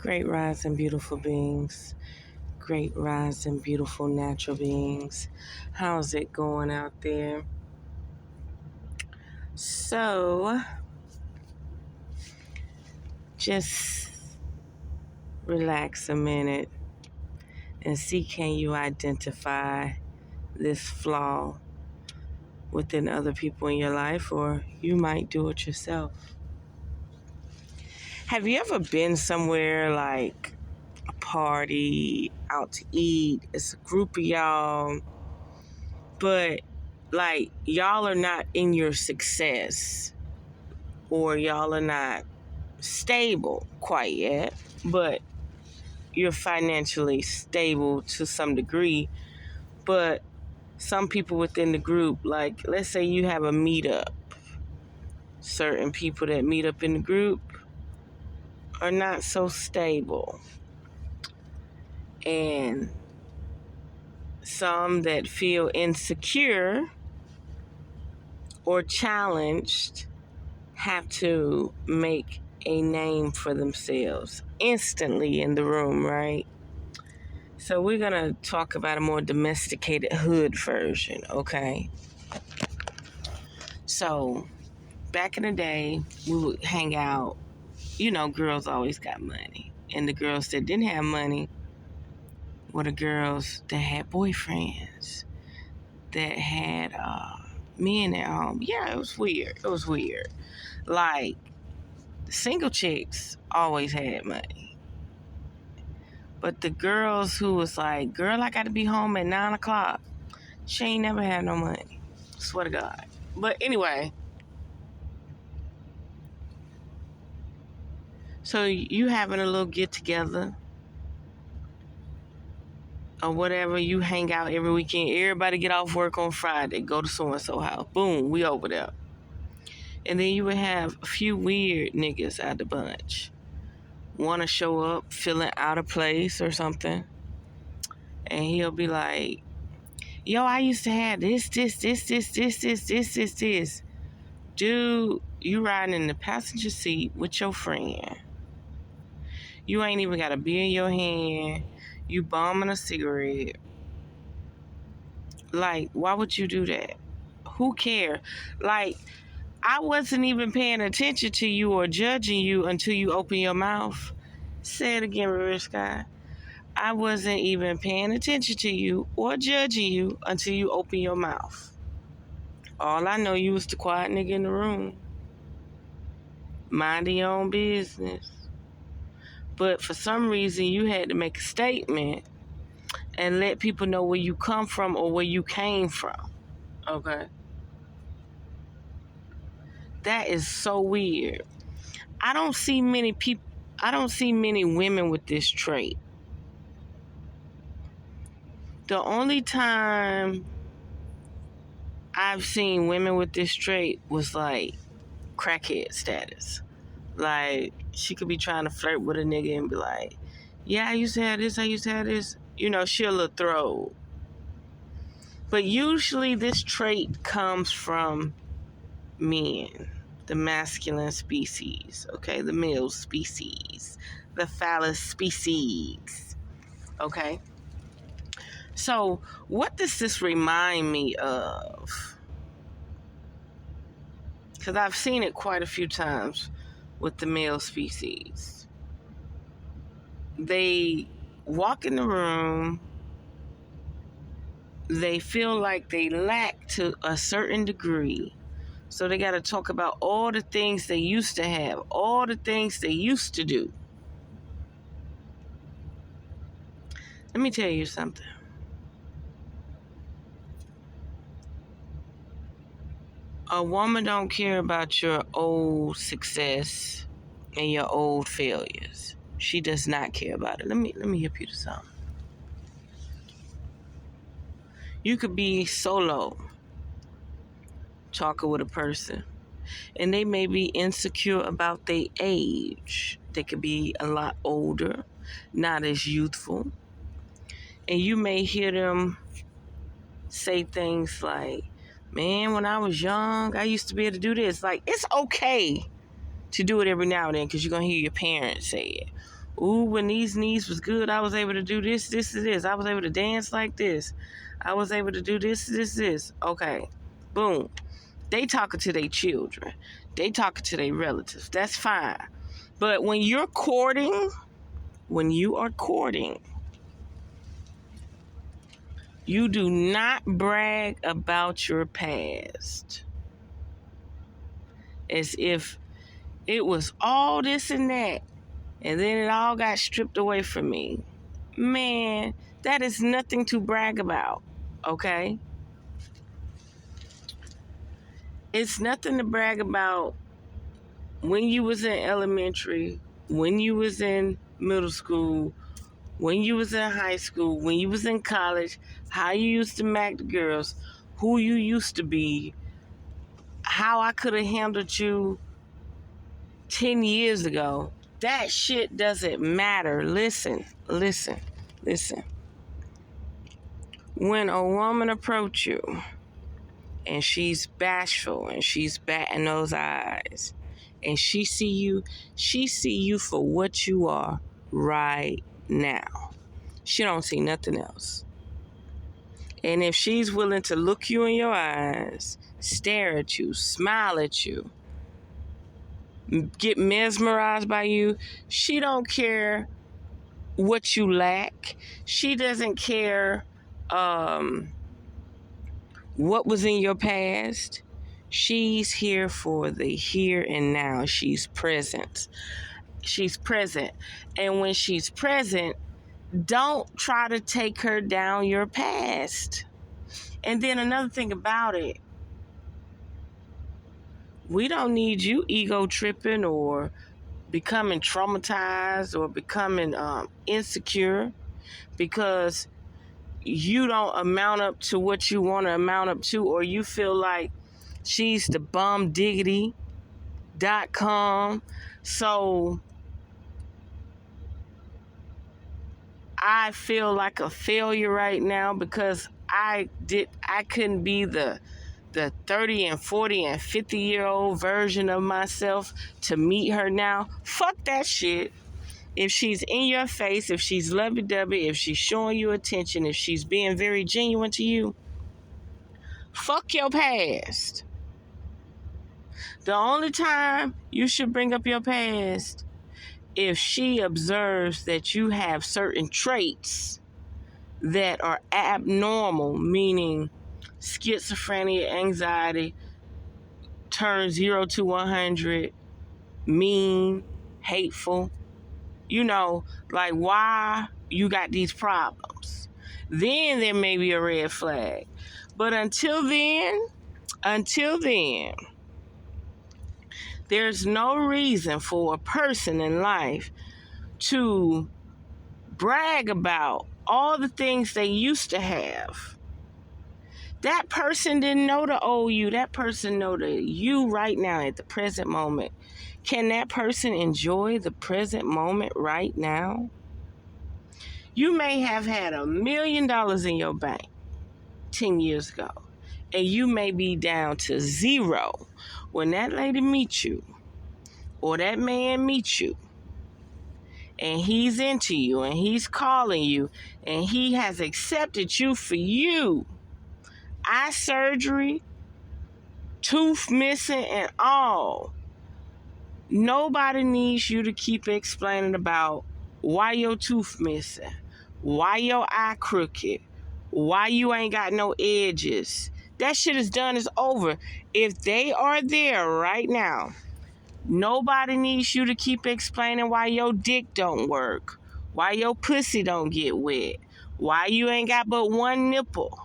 Great rising, beautiful beings. Great rising, beautiful natural beings. How's it going out there? So, just relax a minute and see, can you identify this flaw within other people in your life, or you might do it yourself. Have you ever been somewhere like a party, out to eat? It's a group of y'all, but like y'all are not in your success, or y'all are not stable quite yet, but you're financially stable to some degree. But some people within the group, like let's say you have a meetup, certain people that meet up in the group are not so stable, and some that feel insecure or challenged have to make a name for themselves instantly in the room, right? So we're going to talk about a more domesticated hood version, okay? So back in the day, we would hang out. You know, girls always got money. And the girls that didn't have money were the girls that had boyfriends, that had men at home. Yeah, it was weird. It was weird. Like, single chicks always had money. But the girls who was like, girl, I got to be home at 9 o'clock, she ain't never had no money. Swear to God. But anyway, so you having a little get together or whatever, you hang out every weekend. Everybody get off work on Friday, go to so-and-so house. Boom, we over there. And then you would have a few weird niggas out the bunch. Want to show up feeling out of place or something. And he'll be like, yo, I used to have this. Dude, you riding in the passenger seat with your friend. You ain't even got a beer in your hand. You bombing a cigarette. Like, why would you do that? Who cares? Like, I wasn't even paying attention to you or judging you until you open your mouth. Say it again, Reverse Sky. I wasn't even paying attention to you or judging you until you open your mouth. All I know, you was the quiet nigga in the room, minding your own business. But for some reason, you had to make a statement and let people know where you come from or where you came from. Okay? That is so weird. I don't see many women with this trait. The only time I've seen women with this trait was like crackhead status. Like, she could be trying to flirt with a nigga and be like, yeah, I used to have this. You know, she'll throw. But usually this trait comes from men, the masculine species, okay? The male species, the phallus species, okay? So what does this remind me of? Because I've seen it quite a few times with the male species. They walk in the room, they feel like they lack to a certain degree. So they got to talk about all the things they used to have, all the things they used to do. Let me tell you something. A woman don't care about your old success and your old failures. She does not care about it. Let me hip you to something. You could be solo talking with a person, and they may be insecure about their age. They could be a lot older, not as youthful. And you may hear them say things like, man, when I was young, I used to be able to do this. Like, it's okay to do it every now and then because you're going to hear your parents say it. Ooh, when these knees was good, I was able to do this, this, and this. I was able to dance like this. I was able to do this, this, this. Okay, boom. They talking to their children. They talking to their relatives. That's fine. But when you are courting, you do not brag about your past as if it was all this and that, and then it all got stripped away from me. Man, that is nothing to brag about, okay? It's nothing to brag about when you was in elementary, when you was in middle school, when you was in high school, when you was in college, how you used to mac the girls, who you used to be, how I could have handled you 10 years ago. That shit doesn't matter. Listen. When a woman approach you and she's bashful and she's batting those eyes and she see you for what you are right now. She don't see nothing else. And if she's willing to look you in your eyes, stare at you, smile at you, get mesmerized by you, she don't care what you lack. She doesn't care what was in your past. She's here for the here and now. She's present. And when she's present, don't try to take her down your past. And then another thing about it, we don't need you ego tripping or becoming traumatized or becoming insecure because you don't amount up to what you want to amount up to, or you feel like she's the bumdiggity.com. So I feel like a failure right now because I couldn't be the 30 and 40 and 50-year-old version of myself to meet her now. Fuck that shit. If she's in your face, if she's lovey-dovey, if she's showing you attention, if she's being very genuine to you, fuck your past. The only time you should bring up your past if she observes that you have certain traits that are abnormal, meaning schizophrenia, anxiety, turn 0 to 100, mean, hateful, like why you got these problems. Then there may be a red flag. But until then, there's no reason for a person in life to brag about all the things they used to have. That person didn't know to owe you. That person know to you right now at the present moment. Can that person enjoy the present moment right now? You may have had $1 million in your bank 10 years ago, and you may be down to zero when that lady meets you or that man meets you and he's into you and he's calling you and he has accepted you for you. Eye surgery, tooth missing and all. Nobody needs you to keep explaining about why your tooth missing, why your eye crooked, why you ain't got no edges. That shit is done, it's over. If they are there right now, nobody needs you to keep explaining why your dick don't work, why your pussy don't get wet, why you ain't got but one nipple.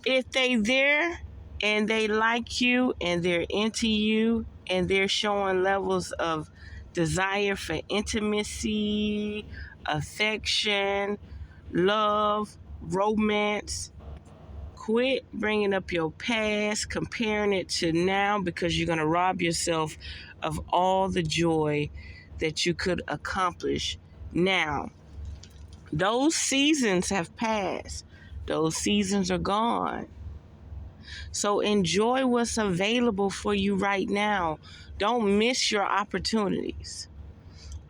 If they there and they like you and they're into you and they're showing levels of desire for intimacy, affection, love, romance, quit bringing up your past, comparing it to now, because you're going to rob yourself of all the joy that you could accomplish now. Those seasons have passed. Those seasons are gone. So enjoy what's available for you right now. Don't miss your opportunities.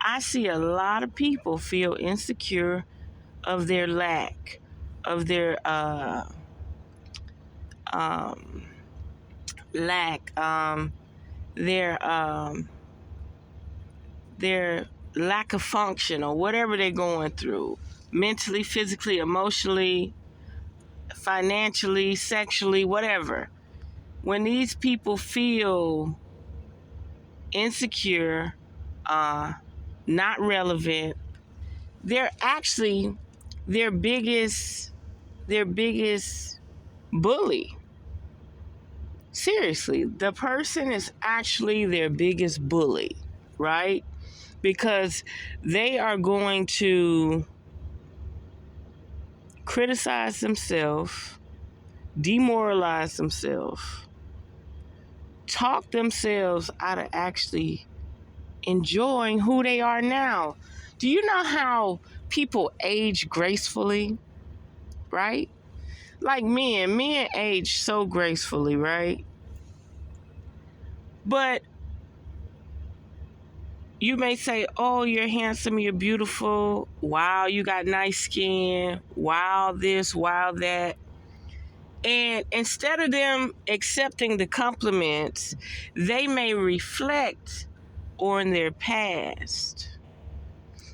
I see a lot of people feel insecure of their lack, of their lack, their lack of function or whatever they're going through, mentally, physically, emotionally, financially, sexually, whatever. When these people feel insecure, not relevant, they're actually their biggest bully. Seriously, the person is actually their biggest bully, right? Because they are going to criticize themselves, demoralize themselves, talk themselves out of actually enjoying who they are now. Do you know how people age gracefully, right? Like men age so gracefully, right? But you may say, oh, you're handsome, you're beautiful, wow, you got nice skin, wow, this, wow, that. And instead of them accepting the compliments, they may reflect on their past.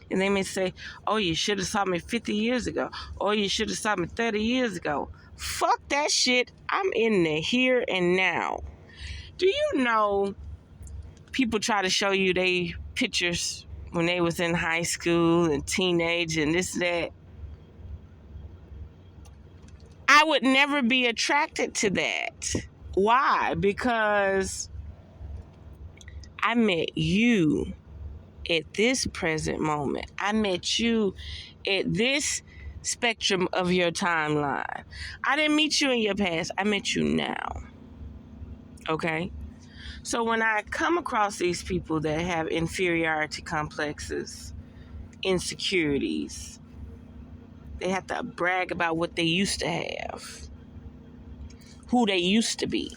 And they may say, oh, you should have saw me 50 years ago. Oh, you should have saw me 30 years ago. Fuck that shit. I'm in the here and now. Do you know people try to show you they pictures when they was in high school and teenage and this, that? I would never be attracted to that. Why? Because I met you at this present moment. I met you at this spectrum of your timeline. I didn't meet you in your past. I met you now. Okay? So when I come across these people that have inferiority complexes, insecurities, they have to brag about what they used to have, who they used to be.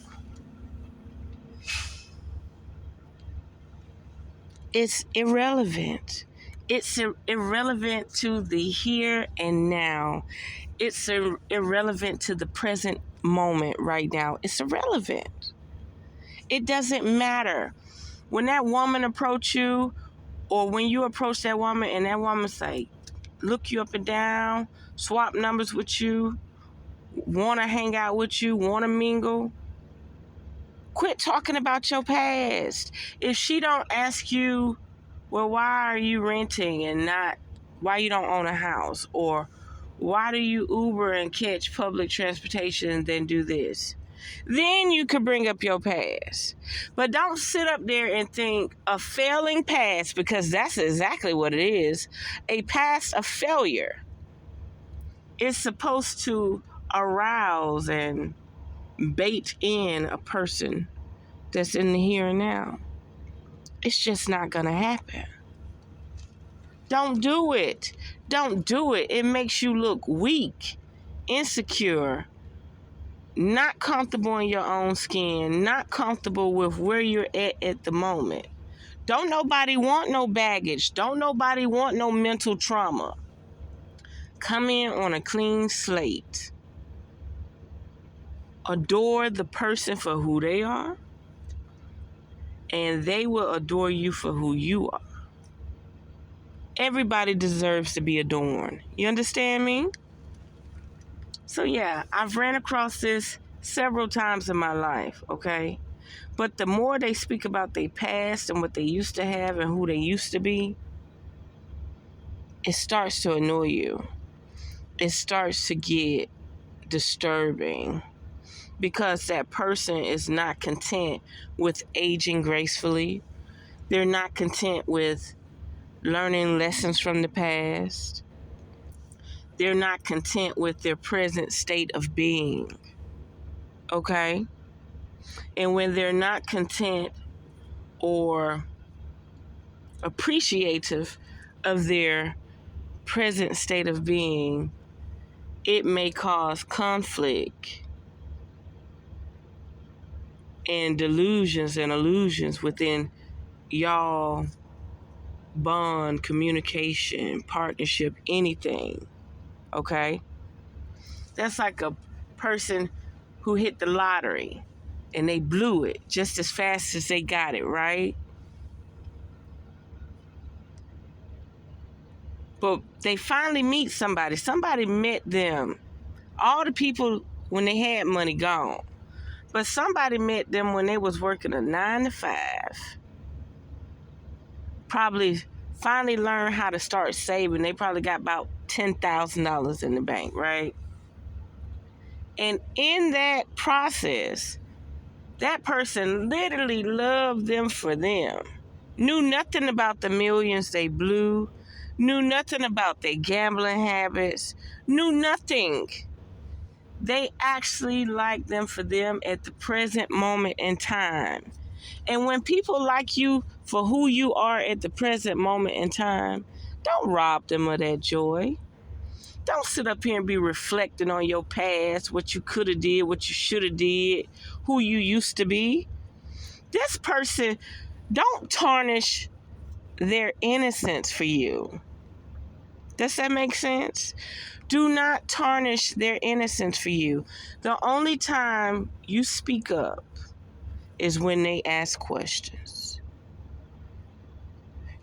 It's irrelevant. It's irrelevant to the here and now. It's irrelevant to the present moment right now. It's irrelevant. It doesn't matter. When that woman approach you, or when you approach that woman and that woman say, look you up and down, swap numbers with you, want to hang out with you, want to mingle, quit talking about your past. If she don't ask you, well, why are you renting and not, why you don't own a house? Or why do you Uber and catch public transportation and then do this? Then you could bring up your past. But don't sit up there and think a failing past, because that's exactly what it is. A past of failure is supposed to arouse and bait in a person that's in the here and now. It's just not going to happen. Don't do it. Don't do it. It makes you look weak, insecure, not comfortable in your own skin, not comfortable with where you're at the moment. Don't nobody want no baggage. Don't nobody want no mental trauma. Come in on a clean slate. Adore the person for who they are, and they will adore you for who you are. Everybody deserves to be adorned. You understand me? So yeah, I've ran across this several times in my life, okay? But the more they speak about their past and what they used to have and who they used to be, it starts to annoy you. It starts to get disturbing, because that person is not content with aging gracefully. They're not content with learning lessons from the past. They're not content with their present state of being. Okay? And when they're not content or appreciative of their present state of being, it may cause conflict and delusions and illusions within y'all bond, communication, partnership, anything. Okay? That's like a person who hit the lottery and they blew it just as fast as they got it, right? But they finally meet somebody. Somebody met them. All the people when they had money gone. But somebody met them when they was working a 9 to 5. Probably finally learned how to start saving. They probably got about $10,000 in the bank, right? And in that process, that person literally loved them for them. Knew nothing about the millions they blew. Knew nothing about their gambling habits. Knew nothing. They actually liked them for them at the present moment in time. And when people like you for who you are at the present moment in time, don't rob them of that joy. Don't sit up here and be reflecting on your past, what you could have did, what you should have did, who you used to be. This person, don't tarnish their innocence for you. Does that make sense? Do not tarnish their innocence for you. The only time you speak up is when they ask questions.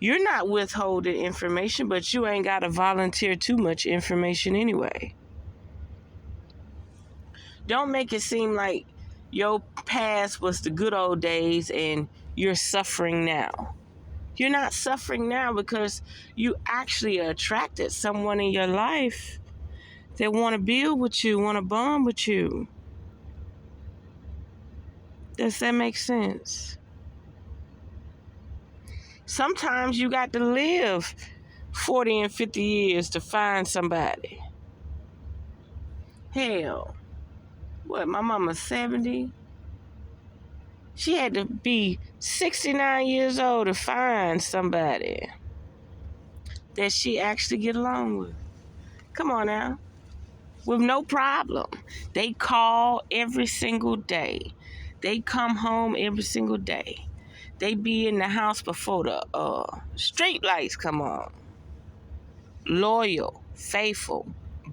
You're not withholding information, but you ain't got to volunteer too much information anyway. Don't make it seem like your past was the good old days and you're suffering now. You're not suffering now because you actually attracted someone in your life that want to build with you, want to bond with you. Does that make sense? Sometimes you got to live 40 and 50 years to find somebody. Hell, what, my mama's 70? She had to be 69 years old to find somebody that she actually get along with. Come on now. With no problem. They call every single day. They come home every single day. They be in the house before the street lights come on. Loyal, faithful,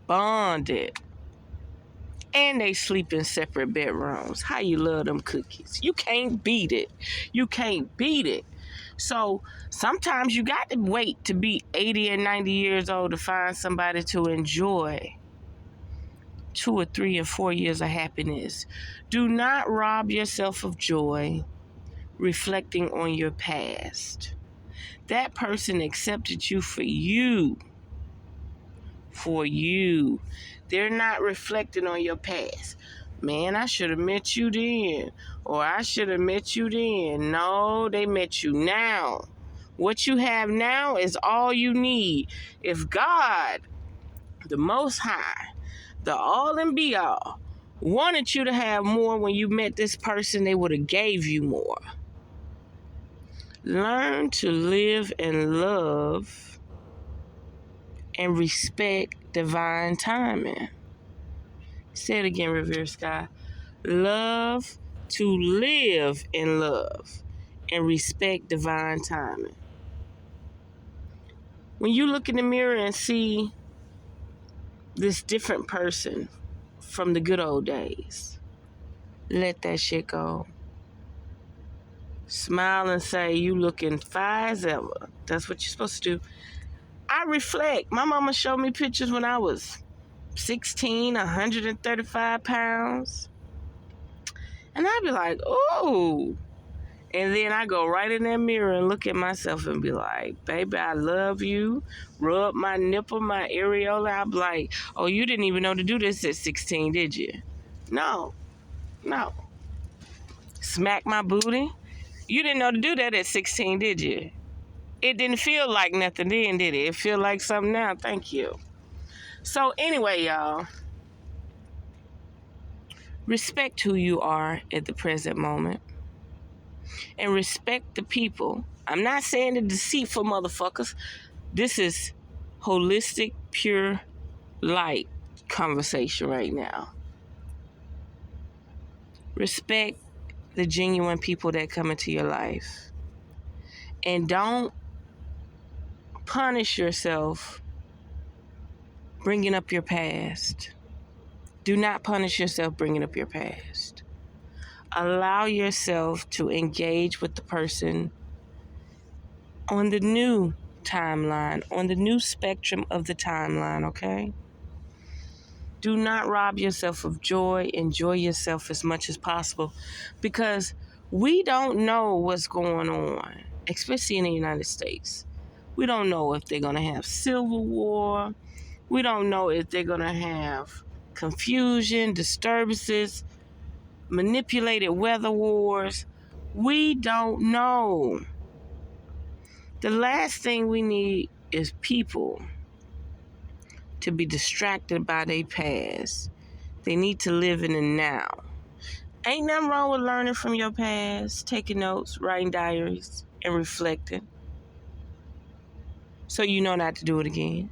bonded. And they sleep in separate bedrooms. How you love them cookies. You can't beat it. You can't beat it. So sometimes you got to wait to be 80 and 90 years old to find somebody to enjoy 2 or 3 or 4 years of happiness. Do not rob yourself of joy reflecting on your past. That person accepted you for you. For you. They're not reflecting on your past. Man, I should have met you then. Or I should have met you then. No, they met you now. What you have now is all you need. If God, the Most High, the all and be all, wanted you to have more when you met this person, they would have gave you more. Learn to live and love and respect divine timing. Say it again, Revere Sky. Love to live in love and respect divine timing. When you look in the mirror and see this different person from the good old days, let that shit go. Smile and say, you looking fine as ever. That's what you're supposed to do. I reflect. My mama showed me pictures when I was 16, 135 pounds. And I'd be like, oh. And then I go right in that mirror and look at myself and be like, baby, I love you. Rub my nipple, my areola. I'd be like, oh, you didn't even know to do this at 16, did you? No. Smack my booty. You didn't know to do that at 16, did you? It didn't feel like nothing then, did it? It feel like something now. Thank you. So anyway, y'all, respect who you are at the present moment and respect the people. I'm not saying the deceitful motherfuckers. This is holistic, pure light conversation right now. Respect the genuine people that come into your life. And don't punish yourself bringing up your past. Do not punish yourself bringing up your past. Allow yourself to engage with the person on the new timeline, on the new spectrum of the timeline, okay? Do not rob yourself of joy. Enjoy yourself as much as possible, because we don't know what's going on, especially in the United States. We don't know if they're going to have civil war. We don't know if they're going to have confusion, disturbances, manipulated weather wars. We don't know. The last thing we need is people to be distracted by their past. They need to live in the now. Ain't nothing wrong with learning from your past, taking notes, writing diaries, and reflecting, so you know not to do it again.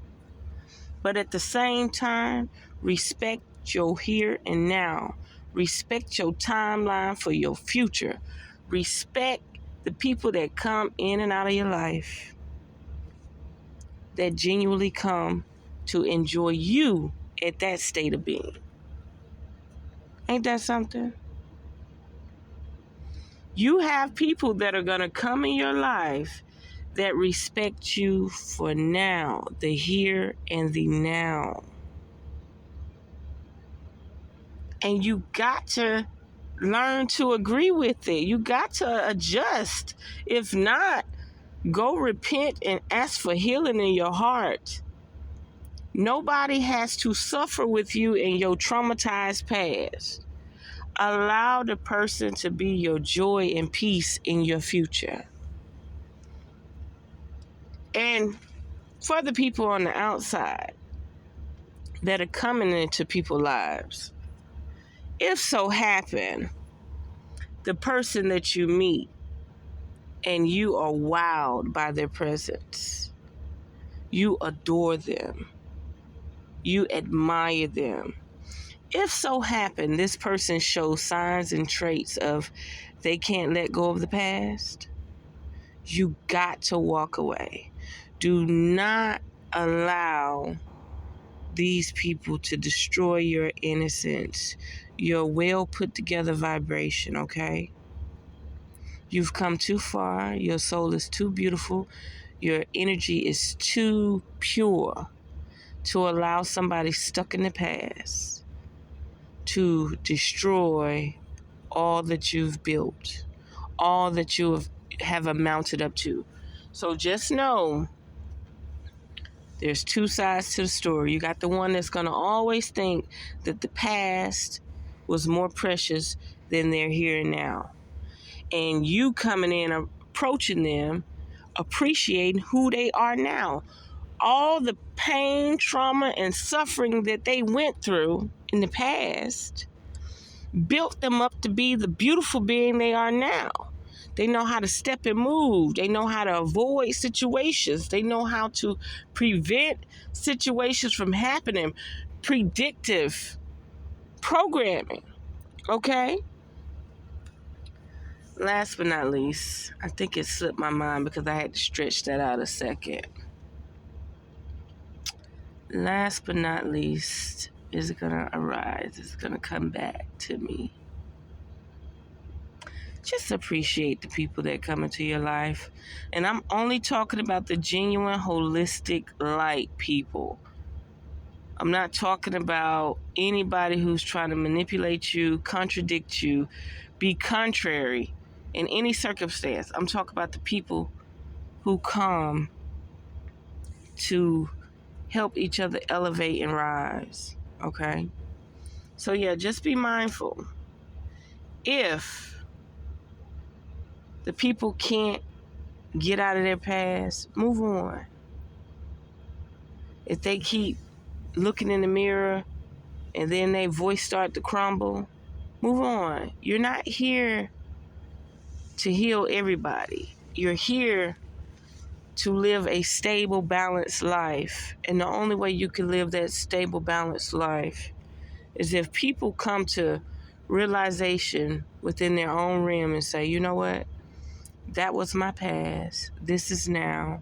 But at the same time, respect your here and now. Respect your timeline for your future. Respect the people that come in and out of your life, that genuinely come to enjoy you at that state of being. Ain't that something? You have people that are going to come in your life that respect you for now, the here and the now. And you got to learn to agree with it. You got to adjust. If not, go repent and ask for healing in your heart. Nobody has to suffer with you in your traumatized past. Allow the person to be your joy and peace in your future. And for the people on the outside that are coming into people's lives, if so happen, the person that you meet and you are wowed by their presence, you adore them, you admire them. If so happen, this person shows signs and traits of they can't let go of the past, you got to walk away. Do not allow these people to destroy your innocence, your well put together vibration, okay? You've come too far. Your soul is too beautiful. Your energy is too pure to allow somebody stuck in the past to destroy all that you've built, all that you have amounted up to. So just know there's two sides to the story. You got the one that's going to always think that the past was more precious than their here and now. And you coming in, approaching them, appreciating who they are now. All the pain, trauma, and suffering that they went through in the past built them up to be the beautiful being they are now. They know how to step and move. They know how to avoid situations. They know how to prevent situations from happening. Predictive programming. Okay? Last but not least, I think it slipped my mind because I had to stretch that out a second. Last but not least is going to arise. It's going to come back to me. Just appreciate the people that come into your life. And I'm only talking about the genuine, holistic, light people. I'm not talking about anybody who's trying to manipulate you, contradict you, be contrary in any circumstance. I'm talking about the people who come to help each other elevate and rise. Okay? So yeah, just be mindful. If the people can't get out of their past, move on. If they keep looking in the mirror and then their voice start to crumble, move on. You're not here to heal everybody. You're here to live a stable, balanced life. And the only way you can live that stable, balanced life is if people come to realization within their own realm and say, you know what? That was my past. This is now.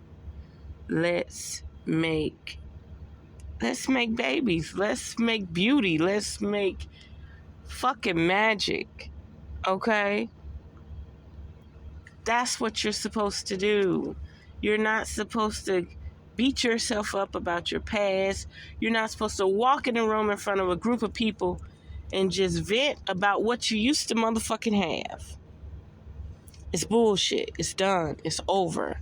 Let's make babies. Let's make beauty. Let's make fucking magic. Okay? That's what you're supposed to do. You're not supposed to beat yourself up about your past. You're not supposed to walk in a room in front of a group of people and just vent about what you used to motherfucking have. It's bullshit. It's done. It's over.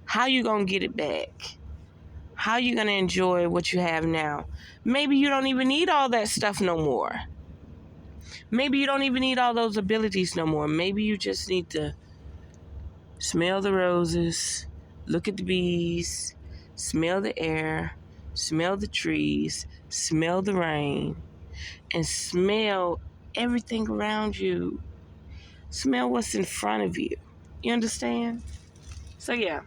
How you gonna get it back? How you gonna enjoy what you have now? Maybe you don't even need all that stuff no more. Maybe you don't even need all those abilities no more. Maybe you just need to smell the roses, look at the bees, smell the air, smell the trees, smell the rain, and smell everything around you. Smell what's in front of you. You understand? So yeah,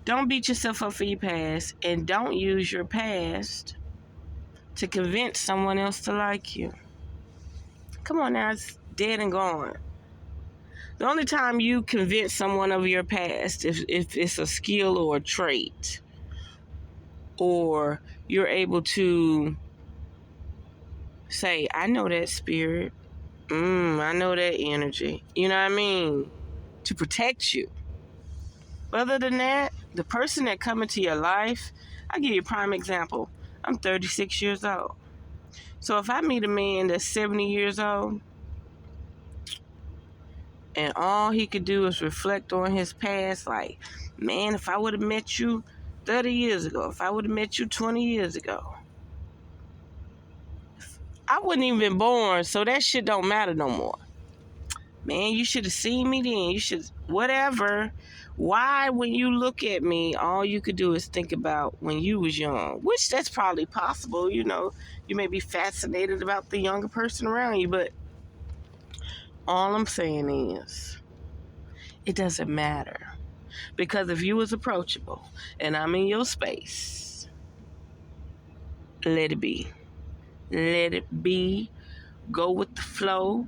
don't beat yourself up for your past, and don't use your past to convince someone else to like you. Come on now, it's dead and gone. The only time you convince someone of your past, if it's a skill or a trait, or you're able to say, I know that spirit, I know that energy, you know what I mean, to protect you. Other than that, the person that come into your life, I'll give you a prime example. I'm 36 years old. So if I meet a man that's 70 years old, and all he could do is reflect on his past, like, man, if I would have met you 30 years ago, if I would have met you 20 years ago, I wasn't even been born, so that shit don't matter no more. Man, you should have seen me then. You should, whatever. Why, when you look at me, all you could do is think about when you was young, which that's probably possible, you know. You may be fascinated about the younger person around you, but all I'm saying is, it doesn't matter. Because if you was approachable and I'm in your space, let it be. Let it be. Go with the flow.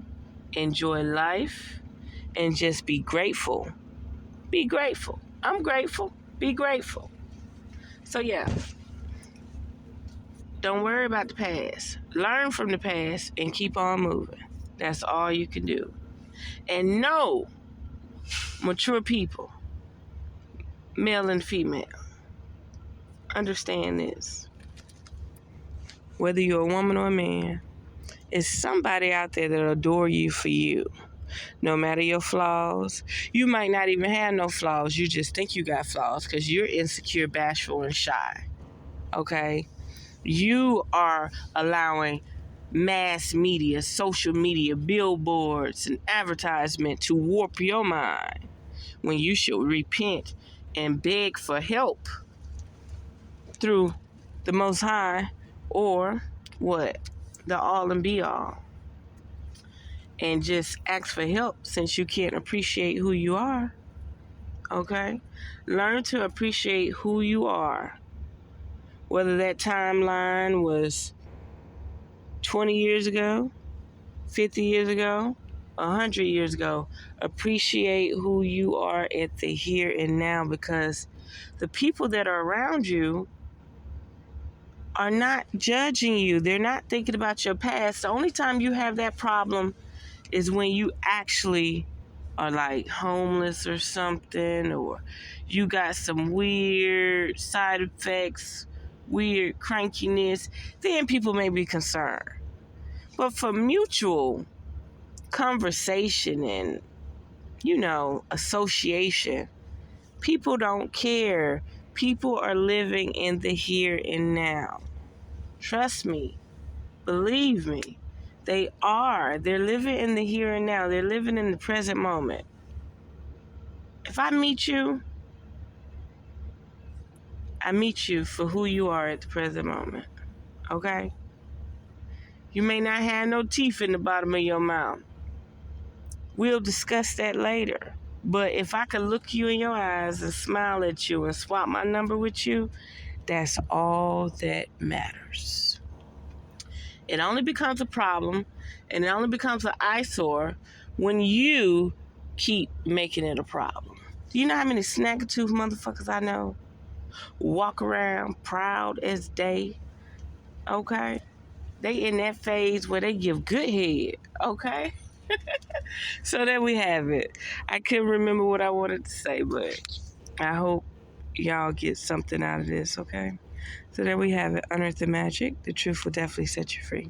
Enjoy life. And just be grateful. Be grateful. I'm grateful. Be grateful. So yeah. Don't worry about the past. Learn from the past and keep on moving. That's all you can do. And know, mature people, male and female, understand this. Whether you're a woman or a man, it's somebody out there that adore you for you. No matter your flaws. You might not even have no flaws. You just think you got flaws because you're insecure, bashful, and shy. Okay? You are allowing mass media, social media, billboards, and advertisement to warp your mind when you should repent and beg for help through the Most High, or what? The all and be all. And just ask for help since you can't appreciate who you are. Okay? Learn to appreciate who you are. Whether that timeline was 20 years ago, 50 years ago, 100 years ago. Appreciate who you are at the here and now, because the people that are around you are not judging you. They're not thinking about your past. The only time you have that problem is when you actually are like homeless or something, or you got some weird side effects, weird crankiness, then people may be concerned. But for mutual conversation and, association, people don't care. People are living in the here and now. Trust me. Believe me. They are. They're living in the here and now. They're living in the present moment. If I meet you, I meet you for who you are at the present moment. Okay? You may not have no teeth in the bottom of your mouth. We'll discuss that later. But if I could look you in your eyes and smile at you and swap my number with you, that's all that matters. It only becomes a problem and it only becomes an eyesore when you keep making it a problem. Do you know how many snagger-tooth motherfuckers I know? Walk around proud as day, okay? They in that phase where they give good head, okay? So there we have it. I couldn't remember what I wanted to say, but I hope y'all get something out of this, okay? So there we have it. Unearth the magic. The truth will definitely set you free.